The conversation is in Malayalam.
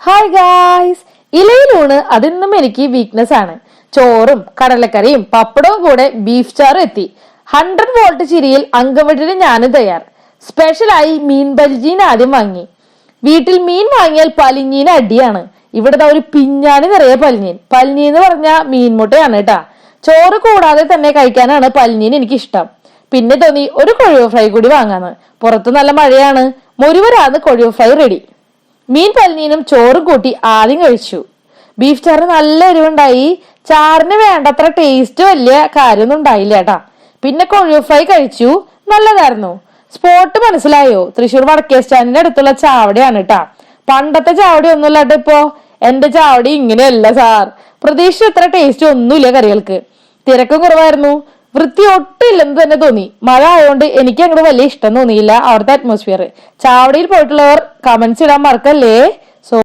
ഹായ് ഗായ്സ്, ഇലയിലൂണ് അതെന്നും എനിക്ക് വീക്ക്നെസ് ആണ്. ചോറും കടലക്കറിയും പപ്പടവും കൂടെ ബീഫ് ചാറും എത്തി. 100 വോൾട്ട് ചിരിയിൽ അങ്കവെട്ടിന് ഞാനും തയ്യാർ. സ്പെഷ്യലായി മീൻ ബൽജീൻ ആദ്യം വാങ്ങി. വീട്ടിൽ മീൻ വാങ്ങിയാൽ പലിഞ്ഞീന് അടിയാണ്. ഇവിടുത്തെ ഒരു പിഞ്ഞാണി നിറയെ പലിഞ്ഞീൻ. പലിഞ്ഞീൻ എന്ന് പറഞ്ഞാൽ മീൻമുട്ടയാണ് കേട്ടാ. ചോറ് കൂടാതെ തന്നെ കഴിക്കാനാണ് പലിഞ്ഞീൻ എനിക്ക് ഇഷ്ടം. പിന്നെ തോന്നി ഒരു കൊഴുവ ഫ്രൈ കൂടി വാങ്ങാന്ന്. പുറത്ത് നല്ല മഴയാണ്. മുരുവരാന്ന് കൊഴുവ ഫ്രൈ റെഡി. മീൻ പലിഞ്ഞീനും ചോറും കൂട്ടി ആദ്യം കഴിച്ചു. ബീഫ് ചാറ് നല്ല എരിവുണ്ടായി. ചാറിന് വേണ്ടത്ര ടേസ്റ്റ് വലിയ കാര്യമൊന്നും ഉണ്ടായില്ല കേട്ടാ. പിന്നെ കൊഴുവ ഫ്രൈ കഴിച്ചു, നല്ലതായിരുന്നു. സ്പോട്ട് മനസ്സിലായോ? തൃശ്ശൂർ വടക്കേ സ്റ്റാൻഡിന്റെ അടുത്തുള്ള ചാവടിയാണ് കേട്ടാ. പണ്ടത്തെ ചാവടി ഒന്നുമില്ലാട്ട് ഇപ്പോ. എന്റെ ചാവടി ഇങ്ങനെയല്ല സാർ. പ്രതീക്ഷ ഇത്ര ടേസ്റ്റ് ഒന്നുമില്ല കറികൾക്ക്. തിരക്കും കുറവായിരുന്നു. വൃത്തി ഒട്ടില്ലെന്ന് തന്നെ തോന്നി. മഴ ആയതുകൊണ്ട് എനിക്ക് അങ്ങോട്ട് വലിയ ഇഷ്ടം തോന്നിയില്ല അവിടുത്തെ അറ്റ്മോസ്ഫിയർ. ചാവടിയിൽ പോയിട്ടുള്ളവർ കമന്റ്സ് ഇടാൻ മറക്കല്ലേ.